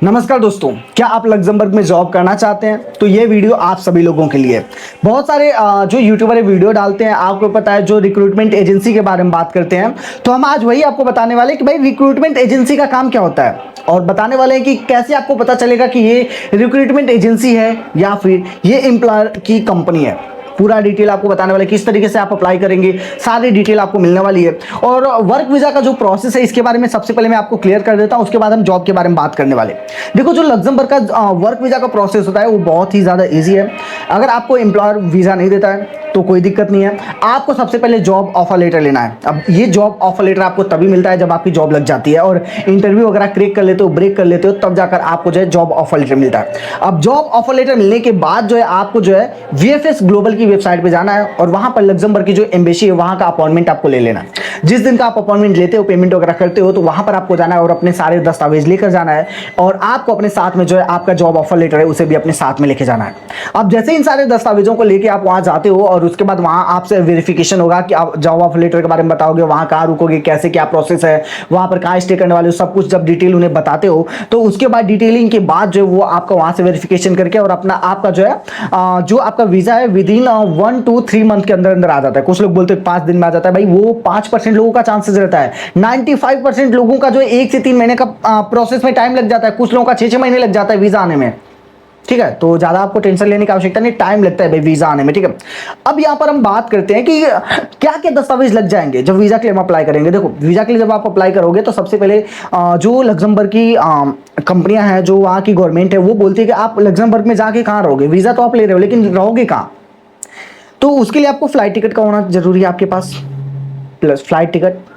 नमस्कार दोस्तों, क्या आप लग्जमबर्ग में जॉब करना चाहते हैं? तो ये वीडियो आप सभी लोगों के लिए। बहुत सारे जो यूट्यूबर वीडियो डालते हैं, आपको पता है, जो रिक्रूटमेंट एजेंसी के बारे में बात करते हैं। तो हम आज वही आपको बताने वाले हैं कि भाई रिक्रूटमेंट एजेंसी का काम क्या होता है, और बताने वाले हैं कि कैसे आपको पता चलेगा कि ये रिक्रूटमेंट एजेंसी है या फिर ये एम्प्लॉयर की कंपनी है। पूरा डिटेल आपको बताने वाले, किस तरीके से आप अप्लाई करेंगे, सारी डिटेल आपको मिलने वाली है। और वर्क वीजा का जो प्रोसेस है, इसके बारे में सबसे पहले मैं आपको क्लियर कर देता हूं, उसके बाद हम जॉब के बारे में बात करने वाले। देखो, जो लग्जमबर्ग का वर्क वीजा का प्रोसेस होता है वो बहुत ही ज़्यादा ईजी है। अगर आपको एम्प्लॉयर वीज़ा नहीं देता है तो कोई दिक्कत नहीं है। आपको सबसे पहले जॉब ऑफर लेटर लेना है। अब ये जॉब ऑफर लेटर आपको तभी मिलता है जब आपकी जॉब लग जाती है और इंटरव्यू वगैरह क्रैक कर लेते हो, ब्रेक कर लेते हो, तब जाकर आपको जो है जॉब ऑफर लेटर मिलता है। अब जॉब ऑफर लेटर मिलने के बाद जो है आपको जो है VFS ग्लोबल की वेबसाइट पे जाना है और वहां पर लग्जमबर्ग की जो एम्बेसी है वहां का अपॉइंटमेंट आपको ले लेना है। जिस दिन का आप अपॉइंटमेंट लेते हो, पेमेंट वगैरह करते हो, तो वहां पर आपको जाना है और अपने सारे दस्तावेज लेकर जाना है। और आपको अपने साथ में जो है आपका जॉब ऑफर लेटर है उसे भी अपने साथ में लेके जाना है। अब जैसे इन सारे दस्तावेजों को लेके आप वहां जाते हो और उसके बाद वहां आपसे वेरिफिकेशन होगा कि आप जॉब ऑफर लेटर के बारे में बताओगे, वहां कहाँ रुकोगे, कैसे क्या प्रोसेस है, वहां पर कहाँ स्टे करने वाले हो, सब कुछ जब डिटेल उन्हें बताते हो तो उसके बाद डिटेलिंग के बाद जो वो आपका वहां से वेरिफिकेशन करके और अपना आपका जो है जो आपका वीजा है विद इन 1 to 3 मंथ के अंदर अंदर आ जाता है। कुछ लोग बोलते हैं 5 दिन में आ जाता है, भाई वो 5% लोगों का चांसेस रहता है। 95% लोगों का जो 1 से 3 महीने का प्रोसेस में टाइम लग जाता है। कुछ लोगों का 6-6 महीने लग जाता है वीजा आने में। ठीक है, तो ज्यादा आपको टेंशन लेने की आवश्यकता नहीं, टाइम लगता है भाई वीजा आने में। ठीक है, अब यहां पर हम बात करते हैं कि क्या क्या दस्तावेज लग जाएंगे जब वीजा के लिए हम अप्लाई करेंगे। देखो, वीजा के लिए जब आप अप्लाई करोगे तो सबसे पहले जो लग्जमबर्ग की कंपनियां हैं, जो वहां की गवर्नमेंट है, वो बोलती है कि आप लग्जमबर्ग में जाके कहाँ रहोगे। वीजा तो आप ले रहे हो लेकिन रहोगे कहाँ, तो उसके लिए आपको फ्लाइट टिकट का होना जरूरी है आपके पास, प्लस फ्लाइट टिकट।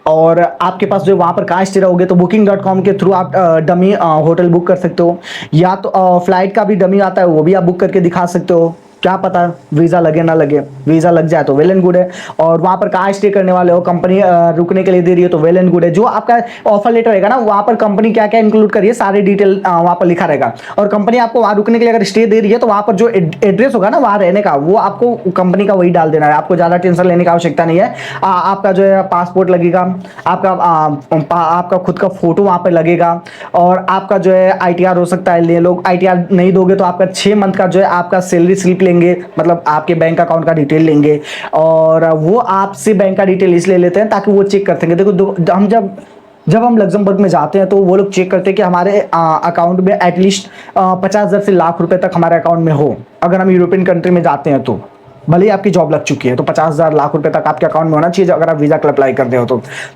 और आपके पास जो वहाँ पर कहाँ स्टे रहोगे तो booking.com के थ्रू आप डमी होटल बुक कर सकते हो, या तो फ्लाइट का भी डमी आता है वो भी आप बुक करके दिखा सकते हो। क्या पता वीज़ा लगे ना लगे, वीज़ा लग जाए तो वेल एंड गुड है। और वहाँ पर कहाँ स्टे करने वाले हो, कंपनी रुकने के लिए दे रही है तो वेल एंड गुड है। जो आपका ऑफर लेटर रहेगा ना, वहाँ पर कंपनी क्या क्या इंक्लूड करिए सारी डिटेल वहाँ पर लिखा रहेगा। और कंपनी आपको वहाँ रुकने के लिए अगर स्टे दे रही है तो वहाँ पर जो एड्रेस होगा ना वहाँ रहने का, वो आपको कंपनी का वही डाल देना है। आपको ज़्यादा टेंशन लेने की आवश्यकता नहीं है। आपका जो है पासपोर्ट लगेगा, आपका खुद का फोटो वहाँ पर लगेगा, और आपका जो है ITR हो सकता है ले लोग। ITR नहीं दोगे तो आपका 6 मंथ का जो है आपका सैलरी स्लिप लेंगे, मतलब आपके बैंक अकाउंट का डिटेल लेंगे। और वो आपसे बैंक का डिटेल इसलिए लेते हैं ताकि वो चेक करते हैं। देखो, हम जब हम लग्जमबर्ग में जाते हैं तो वो लोग चेक करते हैं कि हमारे अकाउंट में एटलीस्ट 50,000 से लाख रुपए तक हमारे अकाउंट में हो। अगर हम यूरोपियन कंट्री में जाते हैं तो भले ही आपकी जॉब लग चुकी है तो 50,000 लाख रुपए तक आपके अकाउंट में होना चाहिए अगर आप वीजा के अप्लाई करते हो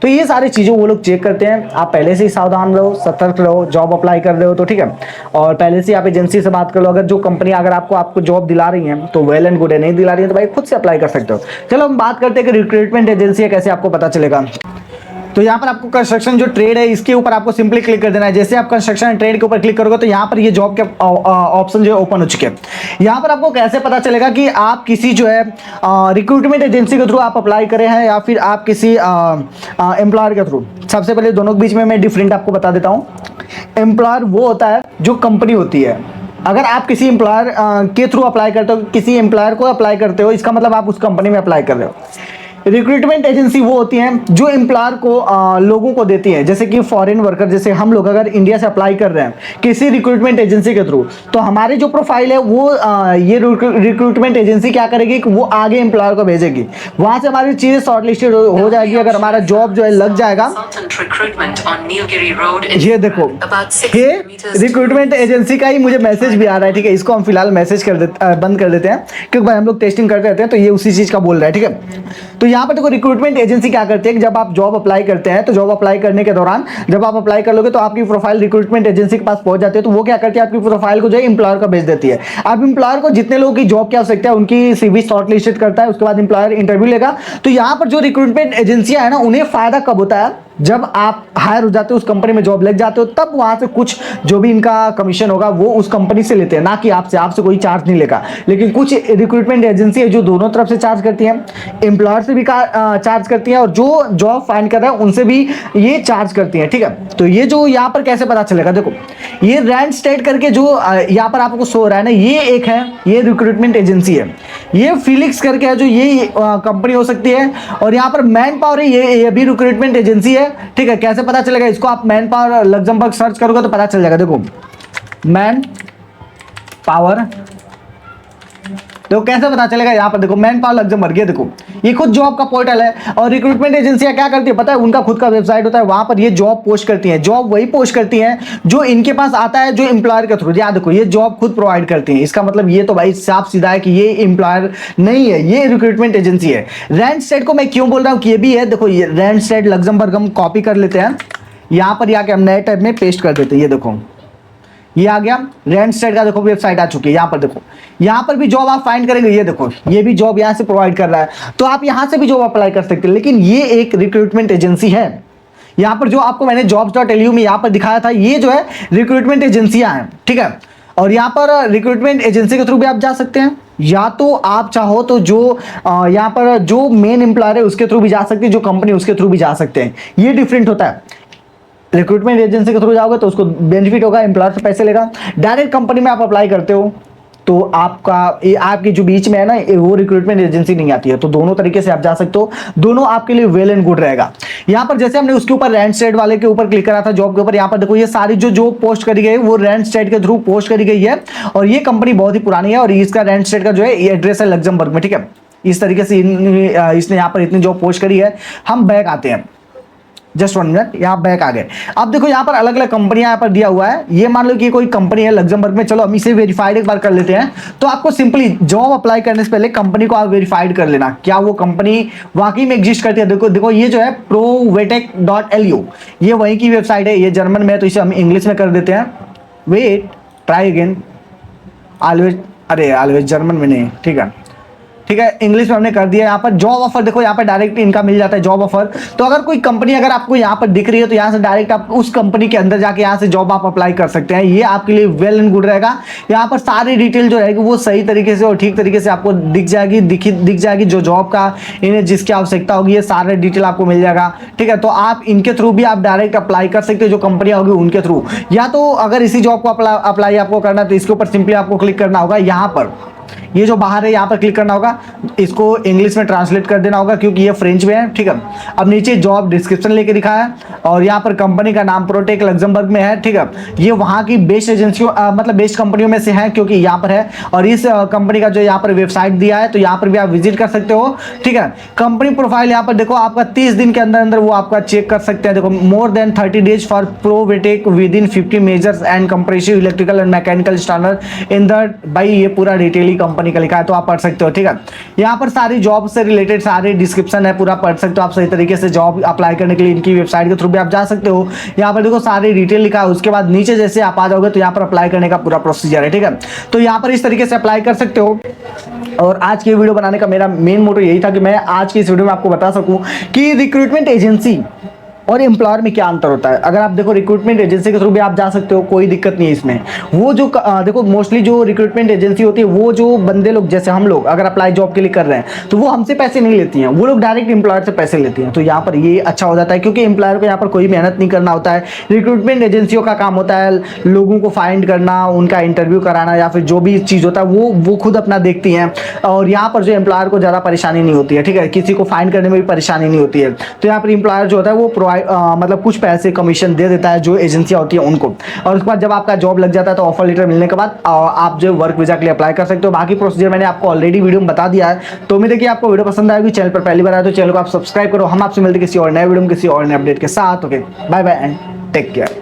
तो ये सारी चीजें वो लोग चेक करते हैं। आप पहले से ही सावधान रहो, सतर्क रहो, जॉब अप्लाई कर रहे हो तो ठीक है। और पहले से आप एजेंसी से बात कर लो। अगर जो कंपनी अगर आपको जॉब दिला रही है तो वेल एंड गुड है, नहीं दिला रही है तो भाई खुद से अप्लाई कर सकते हो। चलो हम बात करते हैं कि रिक्रूटमेंट एजेंसी है कैसे आपको पता चलेगा। तो यहाँ पर आपको कंस्ट्रक्शन जो ट्रेड है इसके ऊपर आपको सिंपली क्लिक कर देना है। जैसे आप कंस्ट्रक्शन एंड ट्रेड के ऊपर क्लिक करोगे तो यहाँ पर ये जॉब के ऑप्शन जो है ओपन हो चुके हैं। यहाँ पर आपको कैसे पता चलेगा कि आप किसी जो है रिक्रूटमेंट एजेंसी के थ्रू आप अप्लाई करे हैं या फिर आप किसी एम्प्लॉयर के थ्रू। सबसे पहले दोनों के बीच में मैं डिफरेंट आपको बता देता हूँ। एम्प्लॉयर वो होता है जो कंपनी होती है। अगर आप किसी एम्प्लॉयर के थ्रू अप्लाई करते हो, किसी एम्प्लॉयर को अप्लाई करते हो, इसका मतलब आप उस कंपनी में अप्लाई कर रहे हो। रिक्रूटमेंट एजेंसी वो होती हैं जो एम्प्लॉयर को लोगों को देती है। जैसे कि फॉरेन वर्कर, जैसे हम लोग अगर इंडिया से अप्लाई कर रहे हैं किसी रिक्रूटमेंट एजेंसी के थ्रू, तो हमारी जो प्रोफाइल है वो ये रिक्रूटमेंट एजेंसी क्या करेगी कि वो आगे एम्प्लॉयर को भेजेगी। वहां से हमारी चीजें शॉर्टलिस्टेड हो जाएगी। अगर हमारा जॉब जो है लग जाएगा, ये देखो, ये रिक्रूटमेंट एजेंसी का ही मुझे मैसेज भी आ रहा है। ठीक है, इसको हम फिलहाल मैसेज बंद कर देते हैं क्योंकि भाई हम लोग टेस्टिंग करते रहते हैं तो ये उसी चीज का बोल रहा है। ठीक है, तो यहाँ पर देखो, रिक्रूटमेंट एजेंसी क्या करती है कि जब आप जॉब अप्लाई करते हैं तो जॉब अप्लाई करने के दौरान जब आप अप्लाई कर लोगे तो आपकी प्रोफाइल रिक्रूटमेंट एजेंसी के पास पहुंच जाती है। तो वो क्या करती है, आपकी प्रोफाइल को जो है एम्प्लॉयर को भेज देती है। अब एम्प्लॉयर को जितने लोगों की जॉब की आवश्यकता है उनकी CV शॉर्टलिस्टेड करता है, उसके बाद एम्प्लॉयर इंटरव्यू लेगा। तो यहाँ पर जो रिक्रूटमेंट एजेंसियां है ना, उन्हें फायदा कब होता है, जब आप हायर हो जाते हो, उस कंपनी में जॉब लग जाते हो, तब वहां से कुछ जो भी इनका कमीशन होगा वो उस कंपनी से लेते हैं, ना कि आपसे कोई चार्ज नहीं लेगा। लेकिन कुछ रिक्रूटमेंट एजेंसी है जो दोनों तरफ से चार्ज करती हैं, एम्प्लॉयर से भी चार्ज करती हैं और जो जॉब फाइंड कर रहा है उनसे भी ये चार्ज करती हैं। ठीक है, तो ये जो यहाँ पर कैसे पता चलेगा, देखो ये रैंड स्टेट करके जो यहाँ पर आपको शो हो रहा है ना, ये एक है, ये रिक्रूटमेंट एजेंसी है। ये फिलिक्स करके है जो ये कंपनी हो सकती है। और यहाँ पर मैन पावर है, ये भी रिक्रूटमेंट एजेंसी है। है, ठीक है। कैसे पता चलेगा इसको, आप मैन पावर लग्जमबर्ग सर्च करोगे तो पता चल जाएगा। देखो मैन पावर, तो कैसे पता चलेगा, यहाँ पर देखो मैन पावर लग्जमबर्ग, ये देखो ये खुद जॉब का पोर्टल है। और रिक्रूटमेंट एजेंसियां क्या करती है पता है, उनका खुद का वेबसाइट होता है, वहां पर ये जॉब पोस्ट करती हैं। जॉब वही पोस्ट करती हैं जो इनके पास आता है, जो एम्प्लॉयर के थ्रू। याद देखो ये जॉब खुद प्रोवाइड करती हैं, इसका मतलब ये तो भाई साफ सीधा है कि ये एम्प्लॉयर नहीं है, ये रिक्रूटमेंट एजेंसी है। रैंडस्टेड को मैं क्यों बोल रहा हूँ कि ये भी है, देखो ये रैंडस्टेड लग्जमबर्ग हम कॉपी कर लेते हैं, यहाँ पर आके हम नए टैब में पेस्ट कर देते हैं। ये देखो ये आ गया, रैंडस्टेड का देखो वेबसाइट आ चुकी है। यहाँ पर देखो, यहाँ पर भी जॉब आप फाइंड करेंगे, ये देखो ये भी जॉब यहाँ से प्रोवाइड कर रहा है, तो आप यहाँ से भी जॉब अप्लाई कर सकते हैं। लेकिन ये एक रिक्रूटमेंट एजेंसी है। यहाँ पर जो आपको मैंने jobs.lu में यहाँ पर दिखाया था, ये जो है रिक्रूटमेंट एजेंसियां हैं, ठीक है। और यहाँ पर रिक्रूटमेंट एजेंसी के थ्रू भी आप जा सकते हैं, या तो आप चाहो तो जो यहाँ पर जो मेन एम्प्लॉयर है उसके थ्रू भी जा सकते हैं, जो कंपनी उसके थ्रू भी जा सकते हैं। ये डिफरेंट होता है। रिक्रूटमेंट एजेंसी के थ्रू जाओगे तो उसको बेनिफिट होगा, एम्प्लॉयर से पैसे लेगा। डायरेक्ट कंपनी में आप अप्लाई करते हो तो आपकी जो बीच में है ना, वो रिक्रूटमेंट एजेंसी नहीं आती है। तो दोनों तरीके से आप जा सकते हो, दोनों आपके लिए वेल एंड गुड रहेगा। यहाँ पर जैसे हमने उसके ऊपर रैंडस्टेड वाले के ऊपर क्लिक करा था, जॉब के ऊपर, यहाँ पर देखो ये सारी जो जॉब पोस्ट करी गई वो रैंडस्टेड के थ्रू पोस्ट करी गई है। और ये कंपनी बहुत ही पुरानी है, और इसका रैंडस्टेड का जो है एड्रेस है लग्जमबर्ग में, ठीक है। इस तरीके से इसने यहाँ पर इतनी जॉब पोस्ट करी है। हम बैक आते हैं, जस्ट 1 मिनट, यहाँ बैक आ गए। अब देखो यहाँ पर अलग अलग कंपनियां यहाँ पर दिया हुआ है। ये मान लो कि कोई कंपनी है लग्जमबर्ग में, चलो हम इसे वेरीफाइड एक बार कर लेते हैं। तो आपको सिंपली जॉब अप्लाई करने से पहले कंपनी को आप वेरीफाइड कर लेना, क्या वो कंपनी वाकई में एग्जिस्ट करती है। देखो देखो ये जो है provetech.lu, ये वहीं की वेबसाइट है। ये जर्मन में है तो इसे हम इंग्लिश में कर देते हैं। Wait, try again, always German में नहीं, ठीक है ठीक है, इंग्लिश में हमने कर दिया। यहाँ पर जॉब ऑफर देखो, यहाँ पर डायरेक्ट इनका मिल जाता है जॉब ऑफर। तो अगर कोई कंपनी अगर आपको यहाँ पर दिख रही है तो यहाँ से डायरेक्ट आप उस कंपनी के अंदर जाके यहाँ से जॉब आप अप्लाई कर सकते हैं। ये आपके लिए वेल एंड गुड रहेगा। यहाँ पर सारी डिटेल जो रहेगी वो सही तरीके से और ठीक तरीके से आपको दिख जाएगी जो जॉब का इन्हें जिसकी आवश्यकता होगी, ये सारे डिटेल आपको मिल जाएगा, ठीक है। तो आप इनके थ्रू भी आप डायरेक्ट अप्लाई कर सकते हो, जो कंपनियां होगी उनके थ्रू। या तो अगर इसी जॉब को अप्लाई आपको करना है तो इसके ऊपर सिंपली आपको क्लिक करना होगा। यहाँ पर ये जो बाहर है यहाँ पर क्लिक करना होगा, इसको इंग्लिश में ट्रांसलेट कर देना होगा क्योंकि ये फ्रेंच में है, ठीक है। अब नीचे जॉब डिस्क्रिप्शन लेके दिखा है, और यहाँ पर कंपनी का नाम प्रोटेक लग्जमबर्ग में है, ठीक है। ये वहाँ की बेस्ट एजेंसियों मतलब बेस्ट कंपनियों में से है क्योंकि यहाँ पर है। और इस कंपनी का जो यहाँ पर वेबसाइट दिया है तो यहाँ पर भी आप विजिट कर सकते हो, ठीक है। कंपनी प्रोफाइल यहाँ पर देखो, आपका 30 दिन के अंदर अंदर वो आपका चेक कर सकते हैं। देखो मोर देन 30 डेज फॉर प्रोवेटेक with in 50 measures and comprehensive electrical and mechanical standard in the, भाई ये पूरा डिटेल ही कंपनी का लिखा है तो आप पढ़ सकते हो, ठीक है। यहाँ पर सारी जॉब से रिलेटेड सारे डिस्क्रिप्शन है, पूरा पढ़ सकते हो आप सही तरीके से। जॉब अप्लाई करने के लिए इनकी वेबसाइट के थ्रू भी आप जा सकते हो। यहाँ पर देखो सारी डिटेल लिखा है। उसके बाद नीचे जैसे आप आ जाओगे तो यहाँ पर अप्लाई करने का पूरा प्रोसीजर है, ठीक है। तो यहाँ पर इस तरीके से अप्लाई कर सकते हो। और आज की वीडियो बनाने का मेरा मेन मोटो यही था कि मैं आज की इस वीडियो में आपको बता सकूं कि रिक्रूटमेंट एजेंसी और एम्प्लॉयर में क्या अंतर होता है। अगर आप देखो रिक्रूटमेंट एजेंसी के थ्रू भी आप जा सकते हो, कोई दिक्कत नहीं है इसमें। वो जो देखो मोस्टली जो रिक्रूटमेंट एजेंसी होती है, वो जो बंदे लोग जैसे हम लोग अगर अप्लाई जॉब के लिए कर रहे हैं तो वो हमसे पैसे नहीं लेती हैं, वो लोग डायरेक्ट एम्प्लॉयर से पैसे लेती हैं। तो यहाँ पर ये अच्छा हो जाता है क्योंकि एम्प्लॉयर को यहाँ पर कोई मेहनत नहीं करना होता है। रिक्रूटमेंट एजेंसियों का काम होता है लोगों को फाइंड करना, उनका इंटरव्यू कराना, या फिर जो भी चीज़ होता है वो खुद अपना देखती हैं। और यहाँ पर जो एम्प्लॉयर को ज़्यादा परेशानी नहीं होती है, ठीक है, किसी को फाइंड करने में भी परेशानी नहीं होती है। तो यहाँ पर एम्प्लॉयर जो होता है वो मतलब कुछ पैसे कमीशन दे देता है जो एजेंसियां होती है उनको। और उसके बाद जब आपका जॉब लग जाता है तो ऑफर लेटर मिलने के बाद आप जो वर्क वीजा के लिए अप्लाई कर सकते हो। बाकी प्रोसीजर मैंने आपको ऑलरेडी वीडियो में बता दिया है। तो उम्मीद है कि आपको वीडियो पसंद आएगी। चैनल पर पहली बार आए तो चैनल को आप सब्सक्राइब करो। हम आपसे मिलते किसी और नए वीडियो में किसी और नए अपडेट के साथ। Okay, bye bye and take care.